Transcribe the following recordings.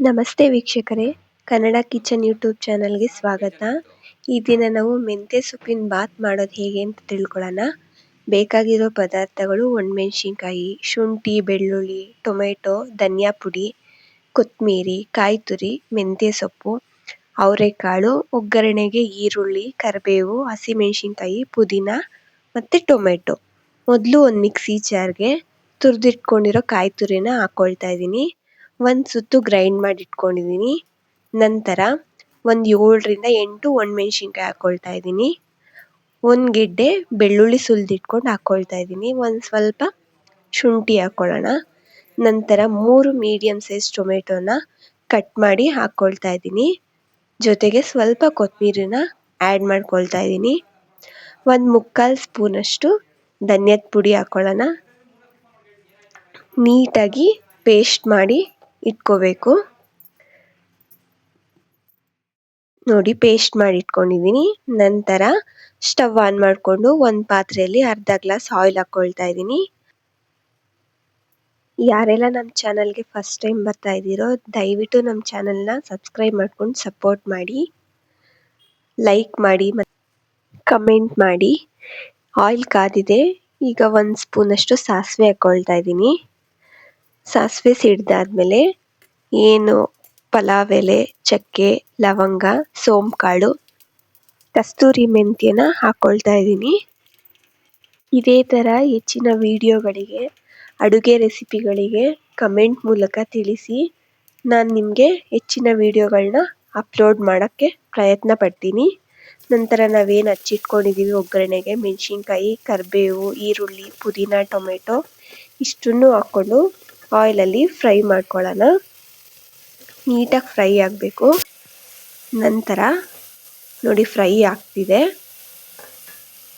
ನಮಸ್ತೆ ವೀಕ್ಷಕರೇ, Kannada kitchen YouTube ಚಾನಲ್ಗೆ ಸ್ವಾಗತ. ಈ ದಿನ ನಾವು ಮೆಂತ್ಯ ಸೊಪ್ಪಿನ ಬಾತ್ ಮಾಡೋದು ಹೇಗೆ ಅಂತ ತಿಳ್ಕೊಳ್ಳೋಣ. ಬೇಕಾಗಿರೋ ಪದಾರ್ಥಗಳು: ಒಣಮೆಣಸಿನ್ಕಾಯಿ, ಶುಂಠಿ, ಬೆಳ್ಳುಳ್ಳಿ, ಟೊಮೆಟೊ, ಧನಿಯಾ ಪುಡಿ, ಕೊತ್ತಂಬರಿ, ಕಾಯಿ ತುರಿ, ಮೆಂತ್ಯ ಸೊಪ್ಪು, ಅವರೆಕಾಳು, ಒಗ್ಗರಣೆಗೆ ಈರುಳ್ಳಿ, ಕರಿಬೇವು, ಹಸಿಮೆಣಸಿನ್ಕಾಯಿ, ಪುದೀನ ಮತ್ತು ಟೊಮೆಟೊ. ಮೊದಲು ಒಂದು ಮಿಕ್ಸಿ ಜಾರ್ಗೆ ತುರಿದಿಟ್ಕೊಂಡಿರೋ ಕಾಯಿ ತುರಿನ ಹಾಕ್ಕೊಳ್ತಾ ಇದ್ದೀನಿ. ಒಂದು ಸುತ್ತು ಗ್ರೈಂಡ್ ಮಾಡಿ ಇಟ್ಕೊಂಡಿದ್ದೀನಿ. ನಂತರ ಒಂದು 7ರಿಂದ 8 ಒಣಮೆಣಸಿನ್ಕಾಯಿ ಹಾಕ್ಕೊಳ್ತಾ ಇದ್ದೀನಿ. ಒಂದು ಗೆಡ್ಡೆ ಬೆಳ್ಳುಳ್ಳಿ ಸುಲಿದಿಟ್ಕೊಂಡು ಹಾಕ್ಕೊಳ್ತಾ ಇದ್ದೀನಿ. ಒಂದು ಸ್ವಲ್ಪ ಶುಂಠಿ ಹಾಕ್ಕೊಳ್ಳೋಣ. ನಂತರ 3 ಮೀಡಿಯಮ್ ಸೈಜ್ ಟೊಮೆಟೊನ ಕಟ್ ಮಾಡಿ ಹಾಕ್ಕೊಳ್ತಾ ಇದ್ದೀನಿ. ಜೊತೆಗೆ ಸ್ವಲ್ಪ ಕೊತ್ತಂಬರಿನ ಆ್ಯಡ್ ಮಾಡ್ಕೊಳ್ತಾ ಇದ್ದೀನಿ. ಒಂದು 3/4 ಸ್ಪೂನಷ್ಟು ಧನಿಯದ ಪುಡಿ ಹಾಕ್ಕೊಳ್ಳೋಣ. ನೀಟಾಗಿ ಪೇಸ್ಟ್ ಮಾಡಿ ಇಟ್ಕೋಬೇಕು. ನೋಡಿ, ಪೇಸ್ಟ್ ಮಾಡಿ ಇಟ್ಕೊಂಡಿದ್ದೀನಿ. ನಂತರ ಸ್ಟವ್ ಆನ್ ಮಾಡಿಕೊಂಡು ಒಂದು ಪಾತ್ರೆಯಲ್ಲಿ ಅರ್ಧ ಗ್ಲಾಸ್ ಆಯಿಲ್ ಹಾಕ್ಕೊಳ್ತಾ ಇದ್ದೀನಿ. ಯಾರೆಲ್ಲ ನಮ್ಮ ಚಾನಲ್ಗೆ ಫಸ್ಟ್ ಟೈಮ್ ಬರ್ತಾ ಇದ್ದೀರೋ ದಯವಿಟ್ಟು ನಮ್ಮ ಚಾನಲ್ನ ಸಬ್ಸ್ಕ್ರೈಬ್ ಮಾಡ್ಕೊಂಡು ಸಪೋರ್ಟ್ ಮಾಡಿ, ಲೈಕ್ ಮಾಡಿ ಮತ್ತು ಕಮೆಂಟ್ ಮಾಡಿ. ಆಯಿಲ್ ಕಾದಿದೆ. ಈಗ 1 ಸ್ಪೂನಷ್ಟು ಸಾಸಿವೆ ಹಾಕ್ಕೊಳ್ತಾ ಇದ್ದೀನಿ. ಸಾಸಿವೆ ಸಿಡ್ದಾದ್ಮೇಲೆ ಏನು ಪಲಾವ್ ಎಲೆ, ಚಕ್ಕೆ, ಲವಂಗ, ಸೋಂಪು ಕಾಳು, ಕಸ್ತೂರಿ ಮೆಂತ್ಯನ ಹಾಕ್ಕೊಳ್ತಾ ಇದ್ದೀನಿ. ಇದೇ ಥರ ಹೆಚ್ಚಿನ ವಿಡಿಯೋಗಳಿಗೆ, ಅಡುಗೆ ರೆಸಿಪಿಗಳಿಗೆ ಕಮೆಂಟ್ ಮೂಲಕ ತಿಳಿಸಿ. ನಾನು ನಿಮಗೆ ಹೆಚ್ಚಿನ ವಿಡಿಯೋಗಳನ್ನ ಅಪ್ಲೋಡ್ ಮಾಡೋಕ್ಕೆ ಪ್ರಯತ್ನ ಪಡ್ತೀನಿ. ನಂತರ ನಾವೇನು ಹಚ್ಚಿಟ್ಕೊಂಡಿದ್ದೀವಿ ಒಗ್ಗರಣೆಗೆ, ಮೆಣಸಿನ್ಕಾಯಿ, ಕರಿಬೇವು, ಈರುಳ್ಳಿ, ಪುದೀನ, ಟೊಮೆಟೊ ಇಷ್ಟನ್ನು ಹಾಕ್ಕೊಂಡು ಆಯಿಲಲ್ಲಿ ಫ್ರೈ ಮಾಡ್ಕೊಳ್ಳೋಣ. ನೀಟಾಗಿ ಫ್ರೈ ಆಗಬೇಕು. ನಂತರ ನೋಡಿ, ಫ್ರೈ ಆಗ್ತಿದೆ.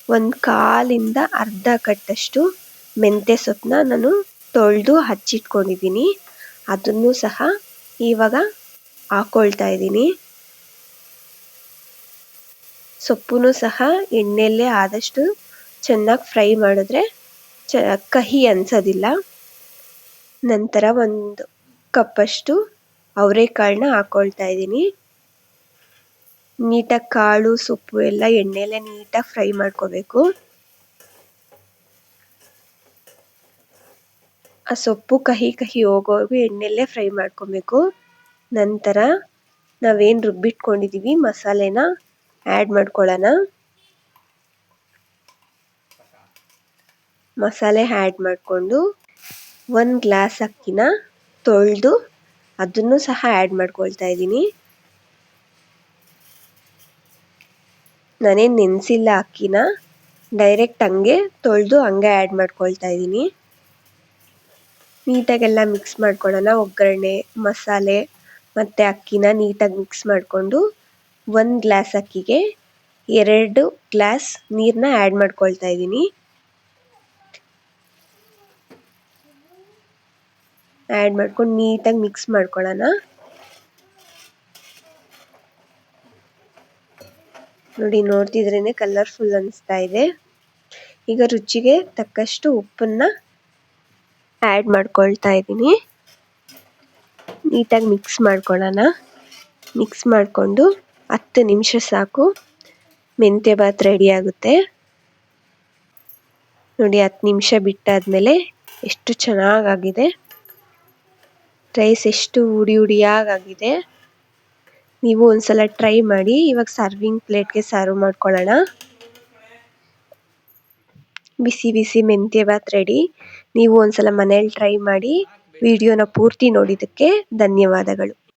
1/4ರಿಂದ ಅರ್ಧ ಕಟ್ಟಷ್ಟು ಮೆಂತ್ಯ ಸೊಪ್ಪನ್ನ ನಾನು ತೊಳೆದು ಹಚ್ಚಿಟ್ಕೊಂಡಿದ್ದೀನಿ. ಅದನ್ನು ಸಹ ಇವಾಗ ಹಾಕ್ಕೊಳ್ತಾ ಇದ್ದೀನಿ. ಸೊಪ್ಪು ಸಹ ಎಣ್ಣೆಯಲ್ಲೇ ಆದಷ್ಟು ಚೆನ್ನಾಗಿ ಫ್ರೈ ಮಾಡಿದ್ರೆ ಕಹಿ ಅನ್ಸೋದಿಲ್ಲ. ನಂತರ 1 ಕಪ್ಪಷ್ಟು ಅವರೆಕಾಳನ್ನ ಹಾಕ್ಕೊಳ್ತಾ ಇದ್ದೀನಿ. ನೀಟಾಗಿ ಕಾಳು, ಸೊಪ್ಪು ಎಲ್ಲ ಎಣ್ಣೆಯಲ್ಲೇ ನೀಟಾಗಿ ಫ್ರೈ ಮಾಡ್ಕೋಬೇಕು. ಆ ಸೊಪ್ಪು ಕಹಿ ಹೋಗೋವರೆಗೂ ಎಣ್ಣೆಯಲ್ಲೇ ಫ್ರೈ ಮಾಡ್ಕೊಬೇಕು. ನಂತರ ನಾವೇನು ರುಬ್ಬಿಟ್ಕೊಂಡಿದ್ದೀವಿ ಮಸಾಲೆನ ಆ್ಯಡ್ ಮಾಡ್ಕೊಳ್ಳೋಣ. ಮಸಾಲೆ ಆ್ಯಡ್ ಮಾಡಿಕೊಂಡು 1 ಗ್ಲಾಸ್ ಅಕ್ಕಿನ ತೊಳೆದು ಅದನ್ನು ಸಹ ಆ್ಯಡ್ ಮಾಡ್ಕೊಳ್ತಾ ಇದ್ದೀನಿ. ನಾನೇನು ನೆನೆಸಿಲ್ಲ ಅಕ್ಕಿನ, ಡೈರೆಕ್ಟ್ ಹಂಗೆ ತೊಳೆದು ಹಂಗೆ ಆ್ಯಡ್ ಮಾಡ್ಕೊಳ್ತಾ ಇದ್ದೀನಿ. ನೀಟಾಗೆಲ್ಲ ಮಿಕ್ಸ್ ಮಾಡ್ಕೊಳ್ಳೋಣ. ಒಗ್ಗರಣೆ, ಮಸಾಲೆ ಮತ್ತು ಅಕ್ಕಿನ ನೀಟಾಗಿ ಮಿಕ್ಸ್ ಮಾಡಿಕೊಂಡು 1 ಗ್ಲಾಸ್ ಅಕ್ಕಿಗೆ 2 ಗ್ಲಾಸ್ ನೀರನ್ನ ಆ್ಯಡ್ ಮಾಡ್ಕೊಳ್ತಾ ಇದ್ದೀನಿ. ಆ್ಯಡ್ ಮಾಡ್ಕೊಂಡು ನೀಟಾಗಿ ಮಿಕ್ಸ್ ಮಾಡ್ಕೊಳ್ಳೋಣ. ನೋಡಿ, ನೋಡ್ತಿದ್ರೇ ಕಲರ್ಫುಲ್ ಅನಿಸ್ತಾ ಇದೆ. ಈಗ ರುಚಿಗೆ ತಕ್ಕಷ್ಟು ಉಪ್ಪನ್ನ ಆ್ಯಡ್ ಮಾಡ್ಕೊಳ್ತಾ ಇದ್ದೀನಿ. ನೀಟಾಗಿ ಮಿಕ್ಸ್ ಮಾಡ್ಕೊಳ್ಳೋಣ. ಮಿಕ್ಸ್ ಮಾಡಿಕೊಂಡು 10 ನಿಮಿಷ ಸಾಕು, ಮೆಂತ್ಯ ಬಾತ್ ರೆಡಿ ಆಗುತ್ತೆ. ನೋಡಿ, 10 ನಿಮಿಷ ಬಿಟ್ಟಾದ್ಮೇಲೆ ಎಷ್ಟು ಚೆನ್ನಾಗಾಗಿದೆ. ರೈಸ್ ಎಷ್ಟು ಹುಡಿಯಾಗಿದೆ. ನೀವು ಒಂದ್ಸಲ ಟ್ರೈ ಮಾಡಿ. ಇವಾಗ ಸರ್ವಿಂಗ್ ಪ್ಲೇಟ್ಗೆ ಸರ್ವ್ ಮಾಡ್ಕೊಳ್ಳೋಣ. ಬಿಸಿ ಬಿಸಿ ಮೆಂತ್ಯ ಬಾತ್ ರೆಡಿ. ನೀವು ಒಂದ್ಸಲ ಮನೇಲಿ ಟ್ರೈ ಮಾಡಿ. ವಿಡಿಯೋನ ಪೂರ್ತಿ ನೋಡಿದ್ದಕ್ಕೆ ಧನ್ಯವಾದಗಳು.